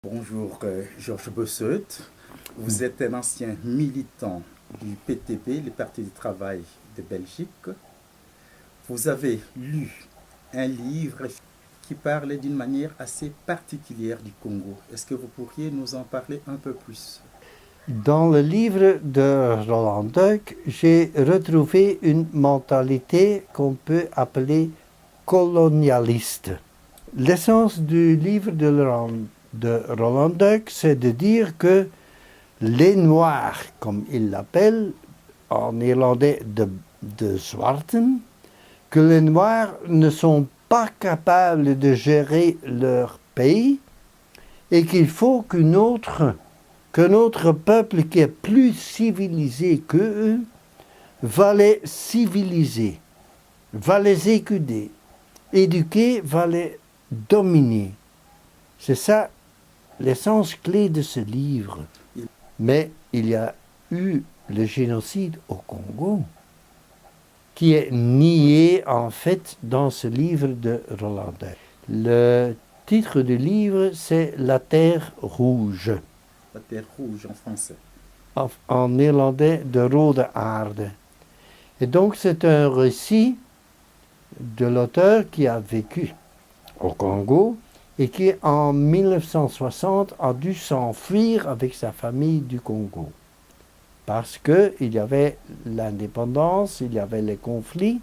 Bonjour, Georges Bossuet. Vous êtes un ancien militant du PTB, le Parti du Travail de Belgique. Vous avez lu un livre qui parle d'une manière assez particulière du Congo. Est-ce que vous pourriez nous en parler un peu plus? Dans le livre de Roland Duck, j'ai retrouvé une mentalité qu'on peut appeler colonialiste. L'essence du livre de Roland Duck, c'est de dire que les Noirs, comme il l'appelle en néerlandais de Zwarten, que les Noirs ne sont pas capables de gérer leur pays et qu'il faut qu'un autre peuple qui est plus civilisé qu'eux va les civiliser, va les éduquer, va les dominer. C'est ça l'essence clé de ce livre. Mais il y a eu le génocide au Congo, qui est nié en fait dans ce livre de Roland Duck. Le titre du livre, c'est La Terre rouge. La Terre rouge en français. En néerlandais de Rode Aarde. Et donc c'est un récit de l'auteur qui a vécu au Congo et qui en 1960 a dû s'enfuir avec sa famille du Congo. Parce qu'il y avait l'indépendance, il y avait les conflits,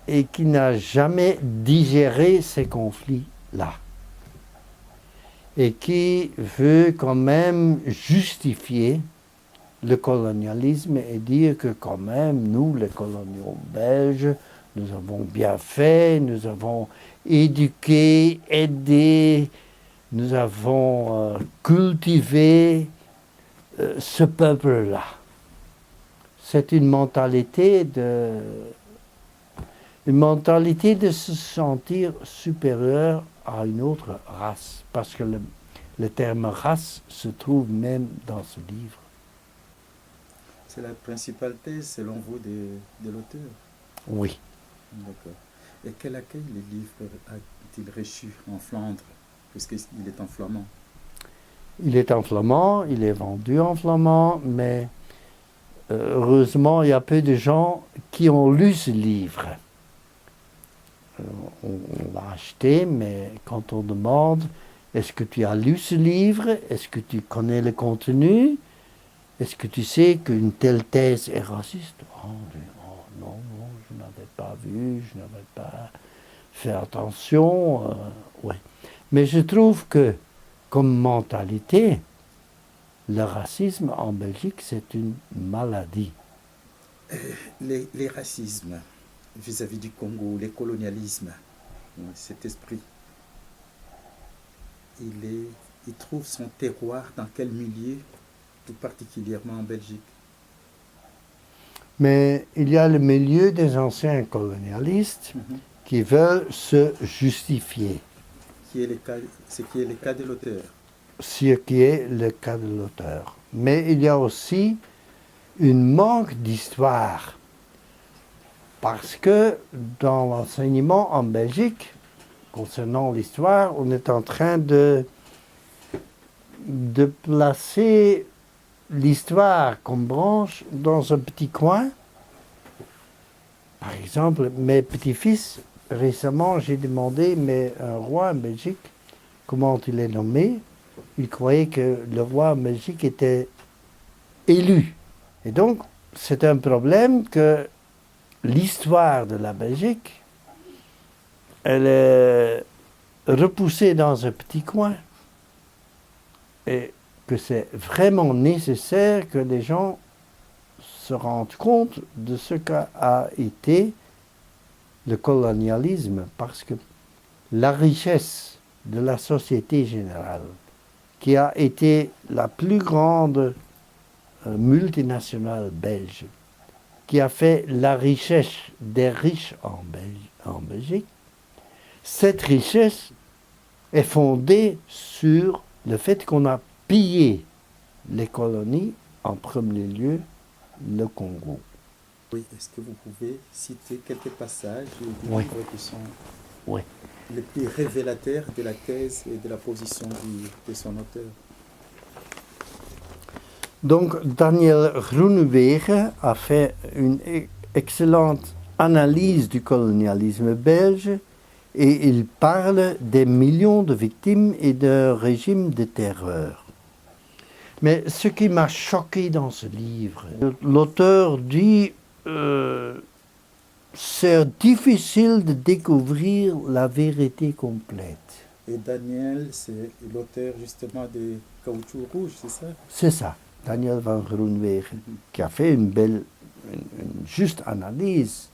et qui n'a jamais digéré ces conflits-là. Et qui veut quand même justifier le colonialisme et dire que quand même, nous, les coloniaux belges, nous avons bien fait, nous avons éduqué, aidé, nous avons cultivé ce peuple-là. C'est une mentalité de se sentir supérieur à une autre race, parce que le terme race se trouve même dans ce livre. C'est la principale thèse, selon vous, de l'auteur? Oui. D'accord. Et quel accueil le livre a-t-il reçu en Flandre, puisqu'il est en flamand? Il est en flamand, il est vendu en flamand, mais heureusement, il y a peu de gens qui ont lu ce livre. On l'a acheté, mais quand on demande « Est-ce que tu as lu ce livre? Est-ce que tu connais le contenu? Est-ce que tu sais qu'une telle thèse est raciste ?» Oh non, je n'avais pas vu, je n'avais pas fait attention. Ouais. Mais je trouve que, comme mentalité, le racisme en Belgique, c'est une maladie. Les racismes vis-à-vis du Congo, les colonialismes, cet esprit, il trouve son terroir dans quel milieu, tout particulièrement en Belgique? Mais il y a le milieu des anciens colonialistes qui veulent se justifier. Ce qui est le cas de l'auteur. Ce qui est le cas de l'auteur. Mais il y a aussi une manque d'histoire. Parce que dans l'enseignement en Belgique, concernant l'histoire, on est en train de placer l'histoire comme branche dans un petit coin. Par exemple, mes petits-fils, récemment, j'ai demandé, mais un roi en Belgique, comment il est nommé? Ils croyaient que le roi en Belgique était élu. Et donc, c'est un problème que l'histoire de la Belgique, elle est repoussée dans un petit coin. Et que c'est vraiment nécessaire que les gens se rendent compte de ce qu'a été le colonialisme, parce que la richesse de la société générale, qui a été la plus grande multinationale belge, qui a fait la richesse des riches en Belgique, cette richesse est fondée sur le fait qu'on a pillé les colonies, en premier lieu le Congo. Oui, est-ce que vous pouvez citer quelques passages du Oui. livre qui sont... Oui. les plus révélateurs de la thèse et de la position de son auteur. Donc Daniel Groenewegen a fait une excellente analyse du colonialisme belge et il parle des millions de victimes et d'un régime de terreur. Mais ce qui m'a choqué dans ce livre, l'auteur dit c'est difficile de découvrir la vérité complète. Et Daniel, c'est l'auteur justement de Caoutchouc Rouge, c'est ça? C'est ça, Daniel van Groenewegen, qui a fait une juste analyse.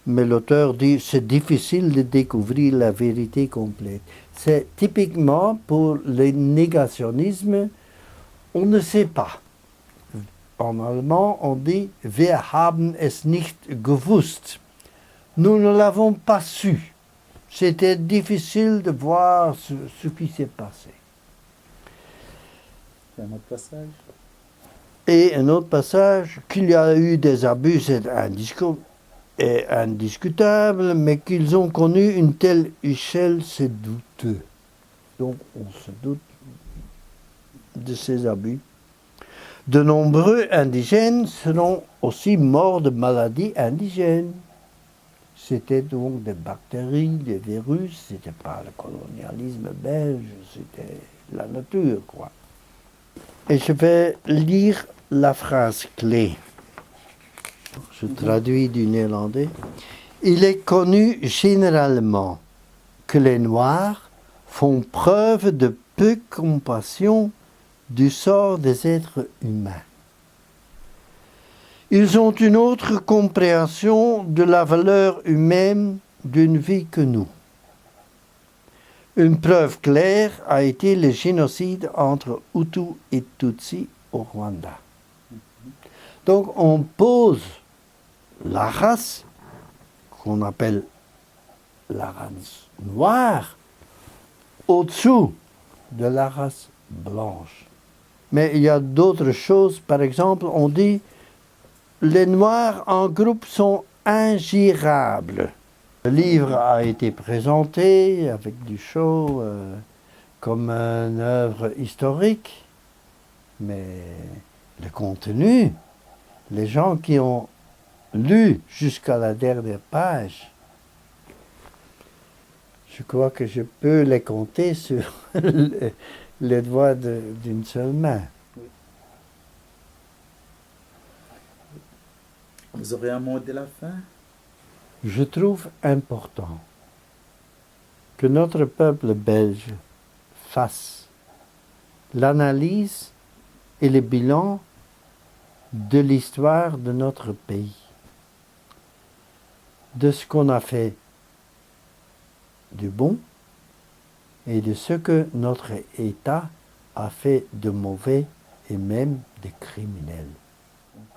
Mais l'auteur dit c'est difficile de découvrir la vérité complète. C'est typiquement pour le négationnisme, on ne sait pas. En allemand, on dit wir haben es nicht gewusst. Nous ne l'avons pas su. C'était difficile de voir ce qui s'est passé. Un autre passage. Et un autre passage, qu'il y a eu des abus, c'est indiscutable, mais qu'ils ont connu une telle échelle, c'est douteux. Donc on se doute de ces abus. De nombreux indigènes seront aussi morts de maladies indigènes. C'était donc des bactéries, des virus, c'était pas le colonialisme belge, c'était la nature, quoi. Et je vais lire la phrase clé. Je traduis du néerlandais. Il est connu généralement que les Noirs font preuve de peu de compassion du sort des êtres humains. Ils ont une autre compréhension de la valeur humaine d'une vie que nous. Une preuve claire a été le génocide entre Hutus et Tutsis au Rwanda. Donc on pose la race, qu'on appelle la race noire, au-dessous de la race blanche. Mais il y a d'autres choses. Par exemple, on dit les Noirs en groupe sont ingérables. Le livre a été présenté avec du show comme une œuvre historique, mais le contenu, les gens qui ont lu jusqu'à la dernière page, je crois que je peux les compter sur les doigts d'une seule main. Oui. Vous aurez un mot de la fin? Je trouve important que notre peuple belge fasse l'analyse et le bilan de l'histoire de notre pays, de ce qu'on a fait de bon et de ce que notre État a fait de mauvais et même de criminel.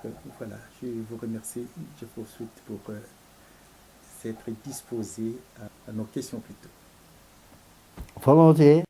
Donc, voilà, je vous remercie. Je vous souhaite pour s'être disposé à nos questions plus tôt. Volontiers.